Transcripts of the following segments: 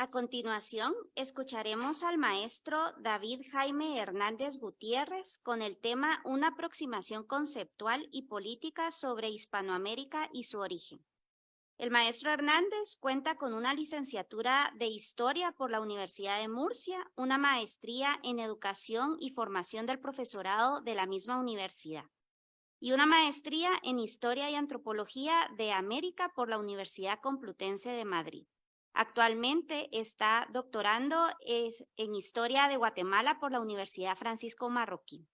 A continuación, escucharemos al maestro David Jaime Hernández Gutiérrez con el tema Una aproximación conceptual y política sobre Hispanoamérica y su origen. El maestro Hernández cuenta con una licenciatura de Historia por la Universidad de Murcia, una maestría en Educación y Formación del Profesorado de la misma universidad, y una maestría en Historia y Antropología de América por la Universidad Complutense de Madrid. Actualmente está doctorando en Historia de Guatemala por la Universidad Francisco Marroquín.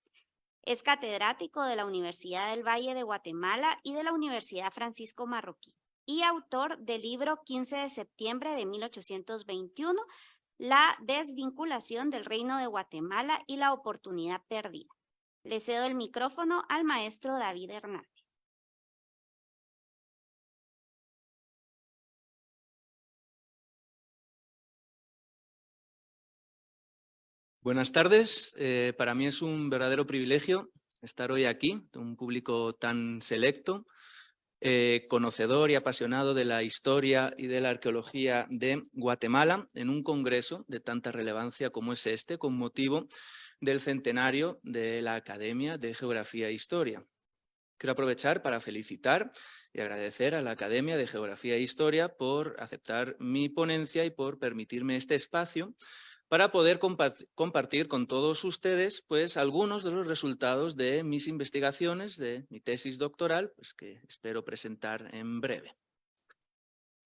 Es catedrático de la Universidad del Valle de Guatemala y de la Universidad Francisco Marroquín y autor del libro 15 de septiembre de 1821, La desvinculación del Reino de Guatemala y la oportunidad perdida. Le cedo el micrófono al maestro David Hernández. Buenas tardes. Para mí es un verdadero privilegio estar hoy aquí, un público tan selecto, conocedor y apasionado de la historia y de la arqueología de Guatemala, en un congreso de tanta relevancia como es este, con motivo del centenario de la Academia de Geografía e Historia. Quiero aprovechar para felicitar y agradecer a la Academia de Geografía e Historia por aceptar mi ponencia y por permitirme este espacio para poder compartir con todos ustedes pues, algunos de los resultados de mis investigaciones, de mi tesis doctoral, pues, que espero presentar en breve.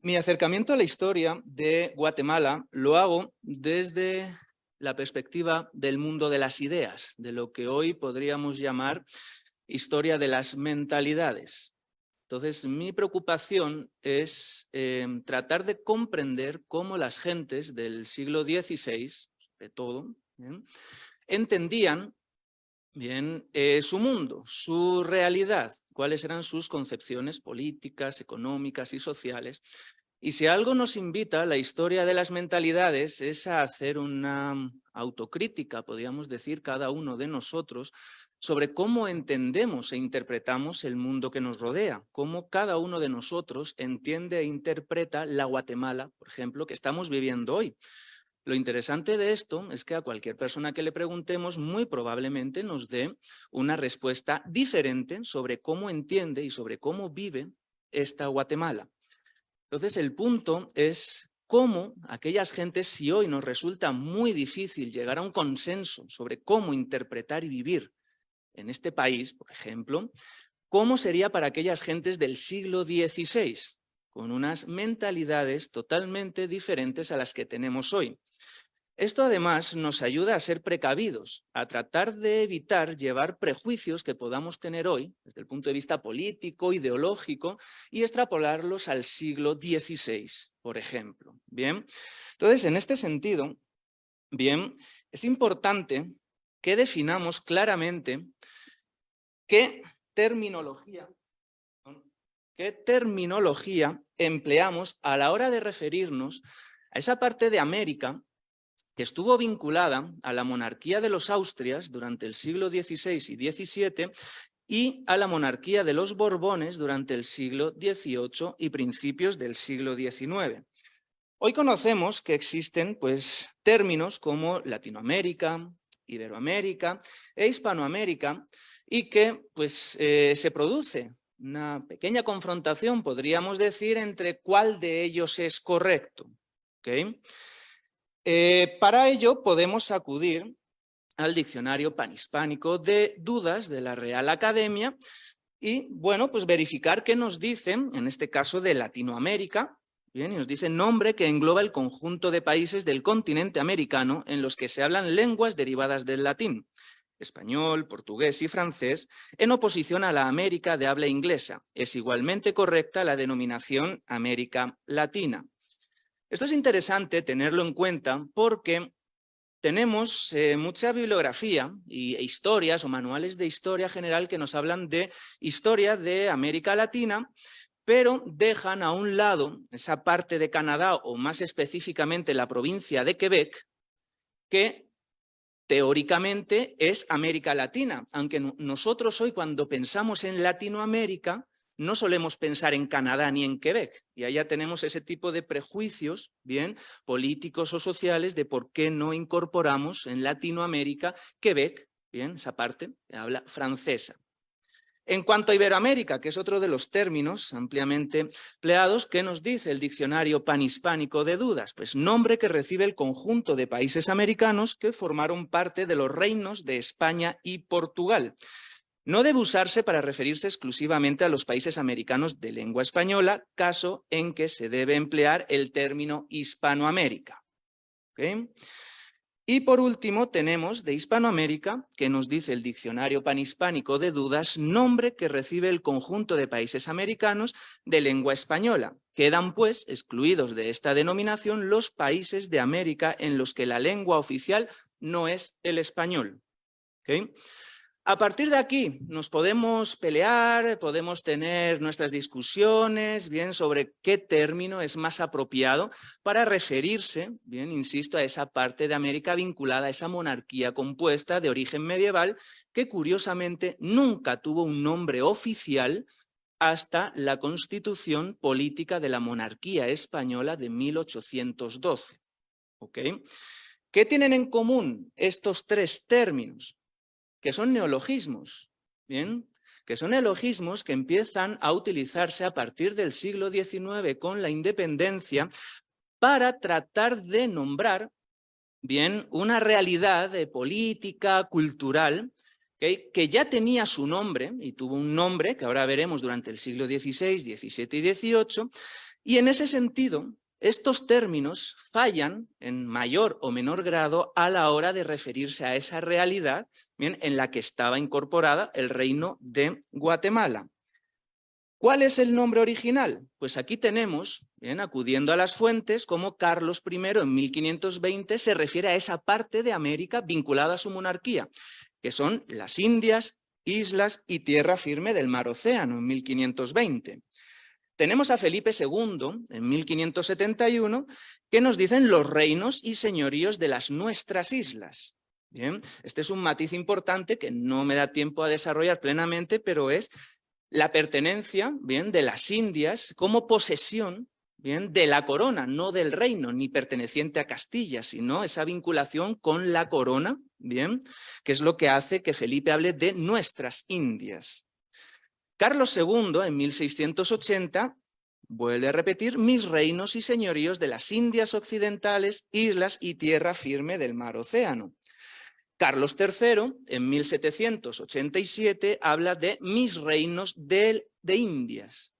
Mi acercamiento a la historia de Guatemala lo hago desde la perspectiva del mundo de las ideas, de lo que hoy podríamos llamar historia de las mentalidades. Entonces, mi preocupación es tratar de comprender cómo las gentes del siglo XVI, sobre todo, entendían su mundo, su realidad, cuáles eran sus concepciones políticas, económicas y sociales. Y si algo nos invita la historia de las mentalidades es a hacer una autocrítica, podríamos decir, cada uno de nosotros, sobre cómo entendemos e interpretamos el mundo que nos rodea, cómo cada uno de nosotros entiende e interpreta la Guatemala, por ejemplo, que estamos viviendo hoy. Lo interesante de esto es que a cualquier persona que le preguntemos muy probablemente nos dé una respuesta diferente sobre cómo entiende y sobre cómo vive esta Guatemala. Entonces el punto es cómo aquellas gentes, si hoy nos resulta muy difícil llegar a un consenso sobre cómo interpretar y vivir en este país, por ejemplo, ¿cómo sería para aquellas gentes del siglo XVI, con unas mentalidades totalmente diferentes a las que tenemos hoy? Esto además nos ayuda a ser precavidos, a tratar de evitar llevar prejuicios que podamos tener hoy, desde el punto de vista político, ideológico, y extrapolarlos al siglo XVI, por ejemplo. Bien, entonces, en este sentido, bien, es importante que definamos claramente qué terminología empleamos a la hora de referirnos a esa parte de América que estuvo vinculada a la monarquía de los Austrias durante el siglo XVI y XVII y a la monarquía de los Borbones durante el siglo XVIII y principios del siglo XIX. Hoy conocemos que existen pues, términos como Latinoamérica, Iberoamérica e Hispanoamérica y que pues, se produce una pequeña confrontación, podríamos decir, entre cuál de ellos es correcto. ¿Okay? Para ello podemos acudir al diccionario panhispánico de dudas de la Real Academia y, bueno, pues verificar qué nos dicen, en este caso de Latinoamérica, bien, y nos dice nombre que engloba el conjunto de países del continente americano en los que se hablan lenguas derivadas del latín, español, portugués y francés, en oposición a la América de habla inglesa. Es igualmente correcta la denominación América Latina. Esto es interesante tenerlo en cuenta porque tenemos mucha bibliografía e historias o manuales de historia general que nos hablan de historia de América Latina, pero dejan a un lado esa parte de Canadá o más específicamente la provincia de Quebec, que teóricamente es América Latina, aunque nosotros hoy cuando pensamos en Latinoamérica no solemos pensar en Canadá ni en Quebec, y allá tenemos ese tipo de prejuicios, bien, políticos o sociales de por qué no incorporamos en Latinoamérica Quebec, bien, esa parte de habla francesa. En cuanto a Iberoamérica, que es otro de los términos ampliamente empleados, ¿qué nos dice el diccionario panhispánico de dudas? Pues nombre que recibe el conjunto de países americanos que formaron parte de los reinos de España y Portugal. No debe usarse para referirse exclusivamente a los países americanos de lengua española, caso en que se debe emplear el término Hispanoamérica. ¿Okay? Y por último tenemos de Hispanoamérica, que nos dice el diccionario panhispánico de dudas, nombre que recibe el conjunto de países americanos de lengua española. Quedan pues excluidos de esta denominación los países de América en los que la lengua oficial no es el español. ¿Okay? A partir de aquí nos podemos pelear, podemos tener nuestras discusiones, bien, sobre qué término es más apropiado para referirse, bien, insisto, a esa parte de América vinculada a esa monarquía compuesta de origen medieval que curiosamente nunca tuvo un nombre oficial hasta la Constitución Política de la Monarquía Española de 1812. ¿Ok? ¿Qué tienen en común estos tres términos? Que son neologismos, ¿bien? Que son neologismos que empiezan a utilizarse a partir del siglo XIX con la independencia para tratar de nombrar, bien, una realidad política, cultural, que ya tenía su nombre y tuvo un nombre que ahora veremos durante el siglo XVI, XVII y XVIII, y en ese sentido estos términos fallan en mayor o menor grado a la hora de referirse a esa realidad, bien, en la que estaba incorporada el reino de Guatemala. ¿Cuál es el nombre original? Pues aquí tenemos, bien, acudiendo a las fuentes, como Carlos I en 1520 se refiere a esa parte de América vinculada a su monarquía, que son las Indias, islas y tierra firme del mar Océano en 1520. Tenemos a Felipe II, en 1571, que nos dicen los reinos y señoríos de las nuestras islas. Bien, este es un matiz importante que no me da tiempo a desarrollar plenamente, pero es la pertenencia, bien, de las Indias como posesión, bien, de la corona, no del reino, ni perteneciente a Castilla, sino esa vinculación con la corona, bien, que es lo que hace que Felipe hable de nuestras Indias. Carlos II, en 1680, vuelve a repetir mis reinos y señoríos de las Indias occidentales, islas y tierra firme del mar Océano. Carlos III, en 1787, habla de mis reinos de Indias.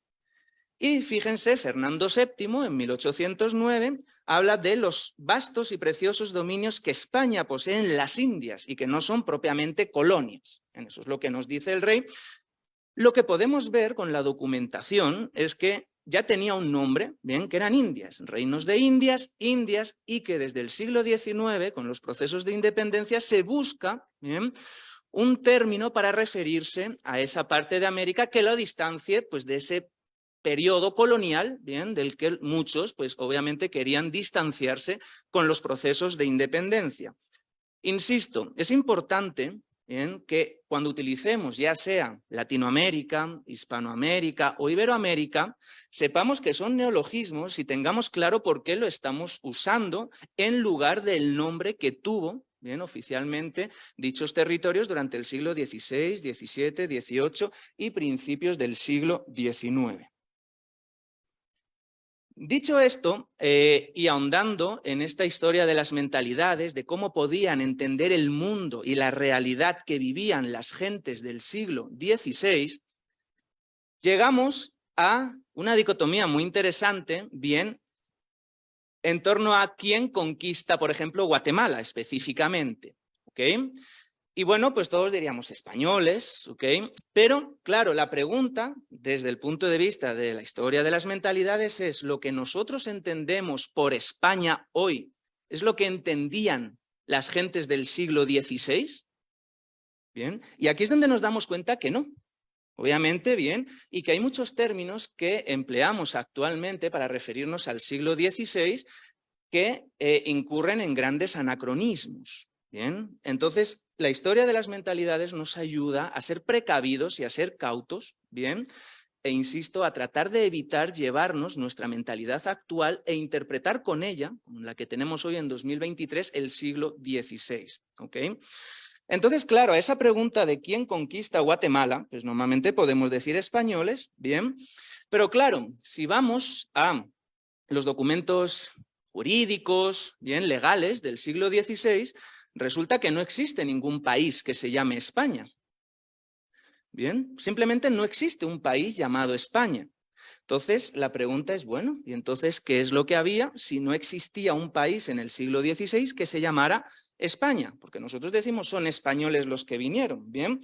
Y fíjense, Fernando VII, en 1809, habla de los vastos y preciosos dominios que España posee en las Indias y que no son propiamente colonias. Eso es lo que nos dice el rey. Lo que podemos ver con la documentación es que ya tenía un nombre, bien, que eran Indias, reinos de Indias, Indias, y que desde el siglo XIX, con los procesos de independencia, se busca, bien, un término para referirse a esa parte de América que lo distancie, pues, de ese periodo colonial, bien, del que muchos, pues, obviamente querían distanciarse con los procesos de independencia. Insisto, es importante, bien, que cuando utilicemos ya sea Latinoamérica, Hispanoamérica o Iberoamérica, sepamos que son neologismos y tengamos claro por qué lo estamos usando en lugar del nombre que tuvo, bien, oficialmente dichos territorios durante el siglo XVI, XVII, XVIII y principios del siglo XIX. Dicho esto, y ahondando en esta historia de las mentalidades, de cómo podían entender el mundo y la realidad que vivían las gentes del siglo XVI, llegamos a una dicotomía muy interesante, bien, en torno a quién conquista, por ejemplo, Guatemala específicamente, ¿ok? Y bueno, pues todos diríamos españoles, ¿ok? Pero, claro, la pregunta, desde el punto de vista de la historia de las mentalidades, es lo que nosotros entendemos por España hoy, ¿es lo que entendían las gentes del siglo XVI? Bien, y aquí es donde nos damos cuenta que no. Obviamente, bien, y que hay muchos términos que empleamos actualmente para referirnos al siglo XVI que incurren en grandes anacronismos. Bien, entonces la historia de las mentalidades nos ayuda a ser precavidos y a ser cautos, bien, e insisto, a tratar de evitar llevarnos nuestra mentalidad actual e interpretar con ella, con la que tenemos hoy en 2023, el siglo XVI. ¿Ok? Entonces, claro, a esa pregunta de quién conquista Guatemala, pues normalmente podemos decir españoles, bien, pero claro, si vamos a los documentos jurídicos, bien, legales del siglo XVI, resulta que no existe ningún país que se llame España. Bien, simplemente no existe un país llamado España. Entonces, la pregunta es, bueno, ¿y entonces qué es lo que había si no existía un país en el siglo XVI que se llamara España? Porque nosotros decimos son españoles los que vinieron, ¿bien?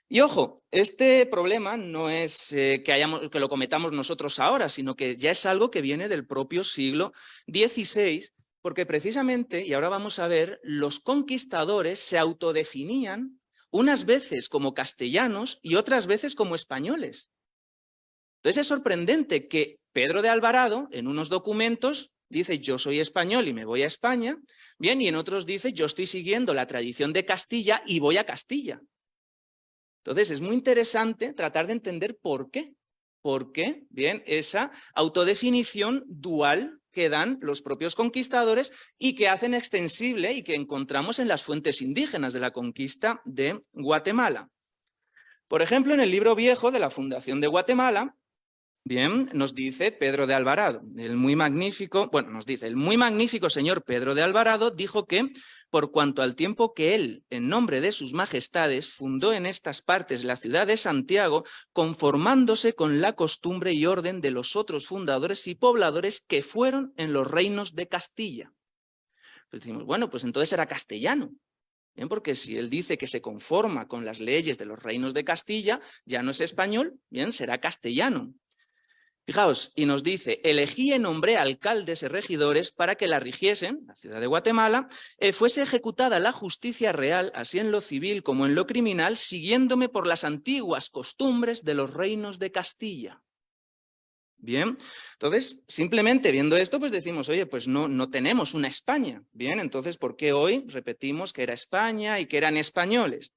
Y ojo, este problema no es que lo cometamos nosotros ahora, sino que ya es algo que viene del propio siglo XVI, porque precisamente, y ahora vamos a ver, los conquistadores se autodefinían unas veces como castellanos y otras veces como españoles. Entonces es sorprendente que Pedro de Alvarado en unos documentos dice yo soy español y me voy a España, bien, y en otros dice yo estoy siguiendo la tradición de Castilla y voy a Castilla. Entonces es muy interesante tratar de entender por qué. ¿Por qué? Bien, esa autodefinición dual que dan los propios conquistadores y que hacen extensible y que encontramos en las fuentes indígenas de la conquista de Guatemala. Por ejemplo, en el libro viejo de la Fundación de Guatemala, bien, nos dice Pedro de Alvarado, el muy magnífico señor Pedro de Alvarado dijo que, por cuanto al tiempo que él, en nombre de sus majestades, fundó en estas partes la ciudad de Santiago, conformándose con la costumbre y orden de los otros fundadores y pobladores que fueron en los reinos de Castilla. Pues decimos, bueno, pues entonces era castellano. Bien, porque si él dice que se conforma con las leyes de los reinos de Castilla, ya no es español, bien, será castellano. Fijaos, y nos dice, elegí y nombré alcaldes y regidores para que la rigiesen, la ciudad de Guatemala, fuese ejecutada la justicia real, así en lo civil como en lo criminal, siguiéndome por las antiguas costumbres de los reinos de Castilla. Bien, entonces, simplemente viendo esto, pues decimos, oye, pues no tenemos una España. Bien, entonces, ¿por qué hoy repetimos que era España y que eran españoles?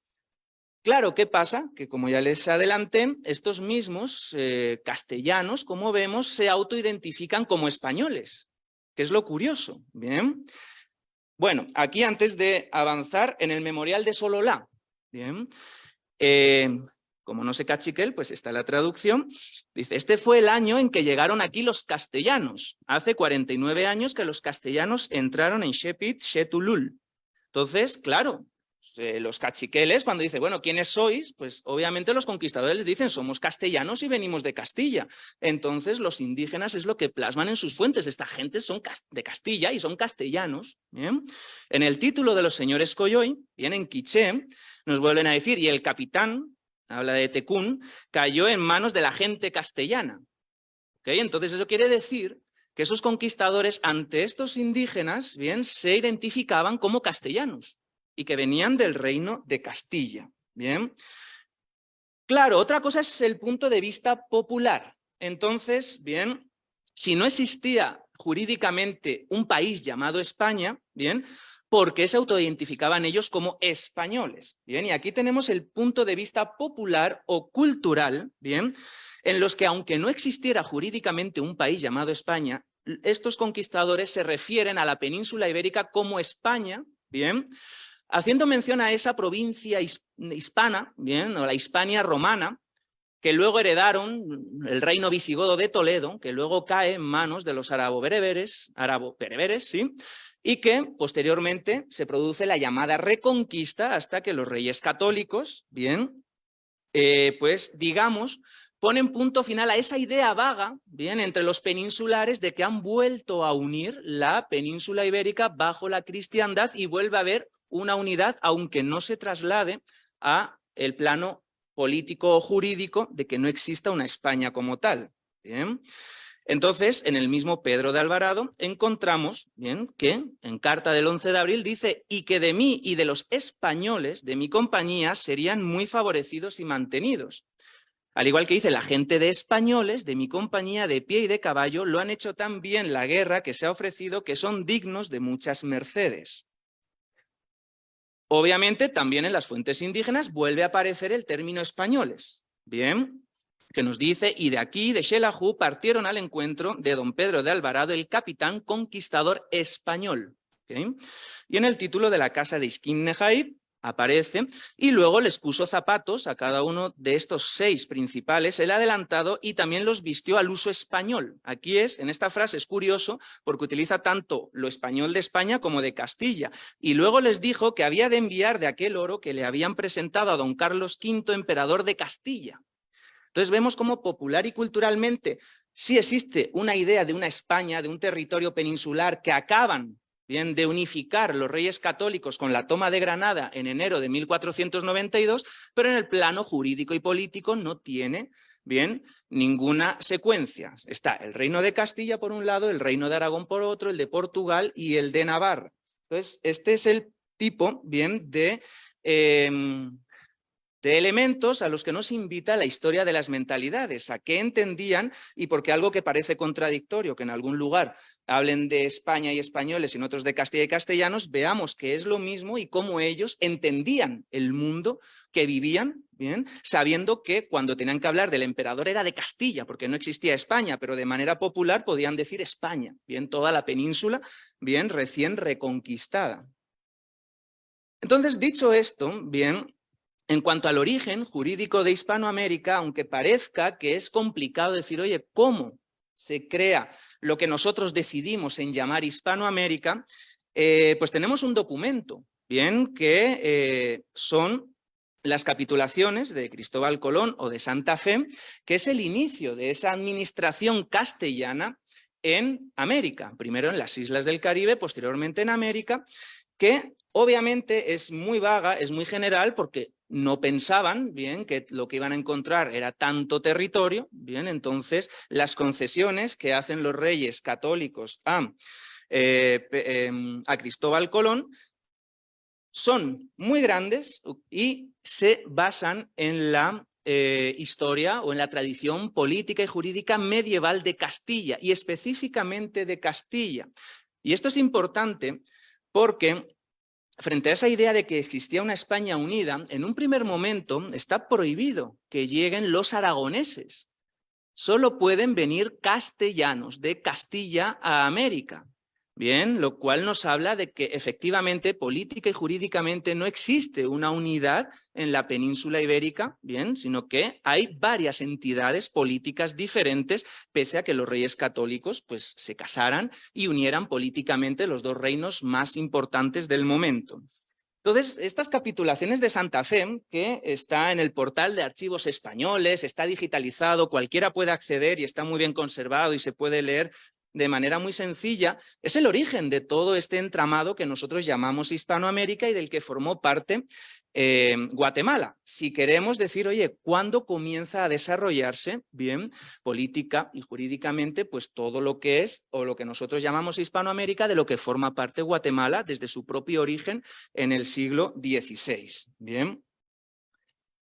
Claro, ¿qué pasa? Que como ya les adelanté, estos mismos castellanos, como vemos, se autoidentifican como españoles, que es lo curioso, ¿bien? Bueno, aquí antes de avanzar en el memorial de Sololá, ¿bien? Como no sé cachiquel, pues está la traducción, dice, este fue el año en que llegaron aquí los castellanos, hace 49 años que los castellanos entraron en Xepit, Xetulul. Entonces, claro, los cachiqueles, cuando dice, bueno, ¿quiénes sois? Pues obviamente los conquistadores les dicen, somos castellanos y venimos de Castilla. Entonces los indígenas es lo que plasman en sus fuentes. Esta gente son de Castilla y son castellanos. ¿Bien? En el título de los señores Coyoy, bien, en quiché, nos vuelven a decir, y el capitán, habla de Tecún, cayó en manos de la gente castellana. ¿Okay? Entonces eso quiere decir que esos conquistadores ante estos indígenas, bien, se identificaban como castellanos y que venían del reino de Castilla. Bien. Claro, otra cosa es el punto de vista popular. Entonces, bien, si no existía jurídicamente un país llamado España, bien, ¿por qué se autoidentificaban ellos como españoles? Bien, y aquí tenemos el punto de vista popular o cultural, bien, en los que aunque no existiera jurídicamente un país llamado España, estos conquistadores se refieren a la península ibérica como España, bien, haciendo mención a esa provincia hispana, bien, o la Hispania romana, que luego heredaron el reino visigodo de Toledo, que luego cae en manos de los árabo-bereberes, ¿sí? Y que posteriormente se produce la llamada Reconquista hasta que los reyes católicos, bien, pues digamos, ponen punto final a esa idea vaga, bien, entre los peninsulares de que han vuelto a unir la península ibérica bajo la cristiandad y vuelve a haber una unidad, aunque no se traslade a el plano político o jurídico de que no exista una España como tal. Bien. Entonces, en el mismo Pedro de Alvarado encontramos, bien, que en carta del 11 de abril dice y que de mí y de los españoles de mi compañía serían muy favorecidos y mantenidos. Al igual que dice la gente de españoles de mi compañía de pie y de caballo lo han hecho tan bien la guerra que se ha ofrecido que son dignos de muchas mercedes. Obviamente también en las fuentes indígenas vuelve a aparecer el término españoles. Bien, que nos dice: y de aquí, de Xelajú, partieron al encuentro de don Pedro de Alvarado, el capitán conquistador español. ¿Okay? Y en el título de la casa de Izquim-Nejaib aparece, y luego les puso zapatos a cada uno de estos 6 principales, el adelantado, y también los vistió al uso español. Aquí en esta frase es curioso porque utiliza tanto lo español de España como de Castilla, y luego les dijo que había de enviar de aquel oro que le habían presentado a don Carlos V, emperador de Castilla. Entonces vemos cómo popular y culturalmente sí existe una idea de una España, de un territorio peninsular que acaban bien de unificar los reyes católicos con la toma de Granada en enero de 1492, pero en el plano jurídico y político no tiene bien ninguna secuencia. Está el reino de Castilla por un lado, el reino de Aragón por otro, el de Portugal y el de Navarra. Entonces este es el tipo bien de elementos a los que nos invita la historia de las mentalidades, a qué entendían, y porque algo que parece contradictorio, que en algún lugar hablen de España y españoles y en otros de Castilla y castellanos, veamos que es lo mismo y cómo ellos entendían el mundo que vivían, bien, sabiendo que cuando tenían que hablar del emperador era de Castilla, porque no existía España, pero de manera popular podían decir España, bien, toda la península, bien, recién reconquistada. Entonces, dicho esto, bien, en cuanto al origen jurídico de Hispanoamérica, aunque parezca que es complicado decir, oye, ¿cómo se crea lo que nosotros decidimos en llamar Hispanoamérica? Pues tenemos un documento, bien, que son las capitulaciones de Cristóbal Colón o de Santa Fe, que es el inicio de esa administración castellana en América, primero en las islas del Caribe, posteriormente en América, que obviamente es muy vaga, es muy general, porque no pensaban bien que lo que iban a encontrar era tanto territorio, bien, entonces las concesiones que hacen los reyes católicos a Cristóbal Colón son muy grandes y se basan en la historia o en la tradición política y jurídica medieval de Castilla, y específicamente de Castilla. Y esto es importante porque frente a esa idea de que existía una España unida, en un primer momento está prohibido que lleguen los aragoneses. Solo pueden venir castellanos de Castilla a América. Bien, lo cual nos habla de que efectivamente, política y jurídicamente, no existe una unidad en la península ibérica, bien, sino que hay varias entidades políticas diferentes, pese a que los reyes católicos pues, se casaran y unieran políticamente los 2 reinos más importantes del momento. Entonces, estas capitulaciones de Santa Fe, que está en el portal de archivos españoles, está digitalizado, cualquiera puede acceder y está muy bien conservado y se puede leer de manera muy sencilla, es el origen de todo este entramado que nosotros llamamos Hispanoamérica y del que formó parte Guatemala. Si queremos decir, oye, ¿cuándo comienza a desarrollarse bien política y jurídicamente pues todo lo que es o lo que nosotros llamamos Hispanoamérica, de lo que forma parte Guatemala desde su propio origen en el siglo XVI? Bien.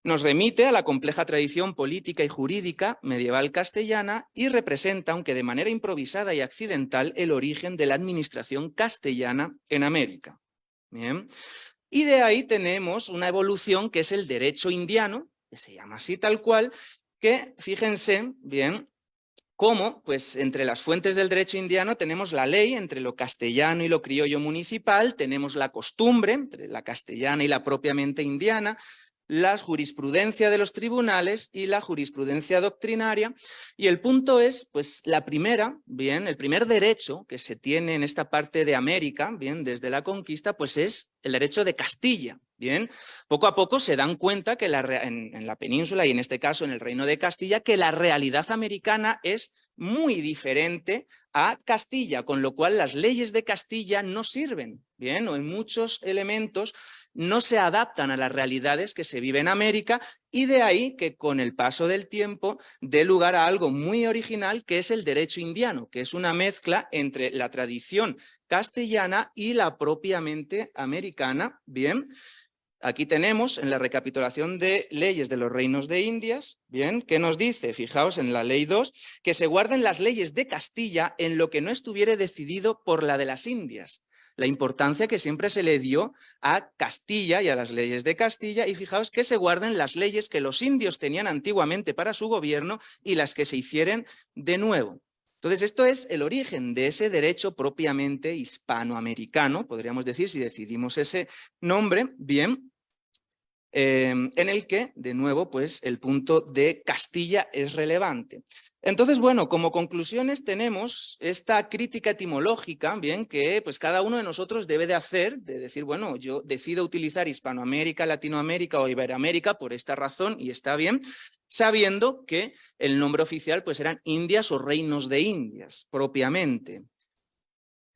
Nos remite a la compleja tradición política y jurídica medieval castellana y representa, aunque de manera improvisada y accidental, el origen de la administración castellana en América. Bien. Y de ahí tenemos una evolución que es el derecho indiano, que se llama así tal cual, que fíjense bien cómo pues, entre las fuentes del derecho indiano tenemos la ley entre lo castellano y lo criollo municipal, tenemos la costumbre entre la castellana y la propiamente indiana, la jurisprudencia de los tribunales y la jurisprudencia doctrinaria, y el punto es, pues la primera, bien, el primer derecho que se tiene en esta parte de América, bien, desde la conquista, pues es el derecho de Castilla, bien. Poco a poco se dan cuenta que en la península y en este caso en el Reino de Castilla, que la realidad americana es muy diferente a Castilla, con lo cual las leyes de Castilla no sirven, bien, o en muchos elementos no se adaptan a las realidades que se viven en América, y de ahí que con el paso del tiempo dé lugar a algo muy original que es el derecho indiano, que es una mezcla entre la tradición castellana y la propiamente americana, bien. Aquí tenemos en la recapitulación de leyes de los reinos de Indias, bien, que nos dice, fijaos en la ley 2, que se guarden las leyes de Castilla en lo que no estuviere decidido por la de las Indias. la importancia que siempre se le dio a Castilla y a las leyes de Castilla, y fijaos que se guarden las leyes que los indios tenían antiguamente para su gobierno y las que se hicieran de nuevo. Entonces, esto es el origen de ese derecho propiamente hispanoamericano, podríamos decir, si decidimos ese nombre, bien, en el que, de nuevo, pues el punto de Castilla es relevante. Entonces, bueno, como conclusiones tenemos esta crítica etimológica, bien, que pues cada uno de nosotros debe de hacer, de decir, bueno, yo decido utilizar Hispanoamérica, Latinoamérica o Iberoamérica por esta razón y está bien, sabiendo que el nombre oficial pues eran Indias o reinos de Indias, propiamente.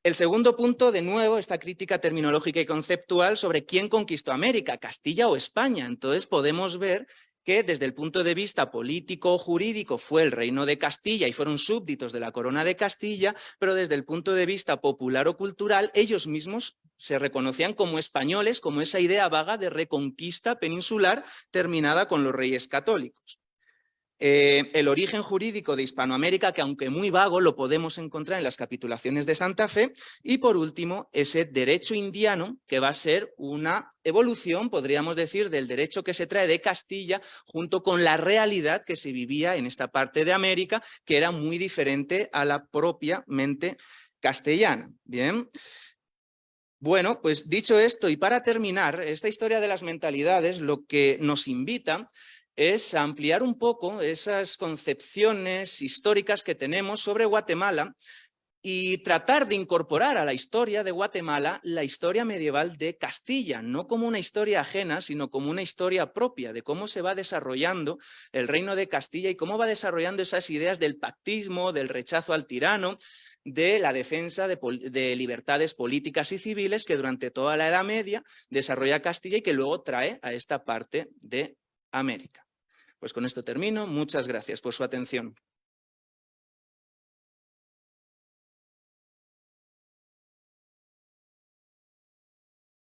El segundo punto, de nuevo, esta crítica terminológica y conceptual sobre quién conquistó América, Castilla o España. Entonces podemos ver que desde el punto de vista político o jurídico fue el reino de Castilla y fueron súbditos de la corona de Castilla, pero desde el punto de vista popular o cultural ellos mismos se reconocían como españoles, como esa idea vaga de reconquista peninsular terminada con los reyes católicos. El origen jurídico de Hispanoamérica, que aunque muy vago, lo podemos encontrar en las capitulaciones de Santa Fe. Y por último, ese derecho indiano, que va a ser una evolución, podríamos decir, del derecho que se trae de Castilla, junto con la realidad que se vivía en esta parte de América, que era muy diferente a la propiamente castellana. Bien. Bueno, pues dicho esto, y para terminar, esta historia de las mentalidades lo que nos invita es ampliar un poco esas concepciones históricas que tenemos sobre Guatemala y tratar de incorporar a la historia de Guatemala la historia medieval de Castilla, no como una historia ajena, sino como una historia propia de cómo se va desarrollando el reino de Castilla y cómo va desarrollando esas ideas del pactismo, del rechazo al tirano, de la defensa de libertades políticas y civiles que durante toda la Edad Media desarrolla Castilla y que luego trae a esta parte de América. Pues con esto termino. Muchas gracias por su atención.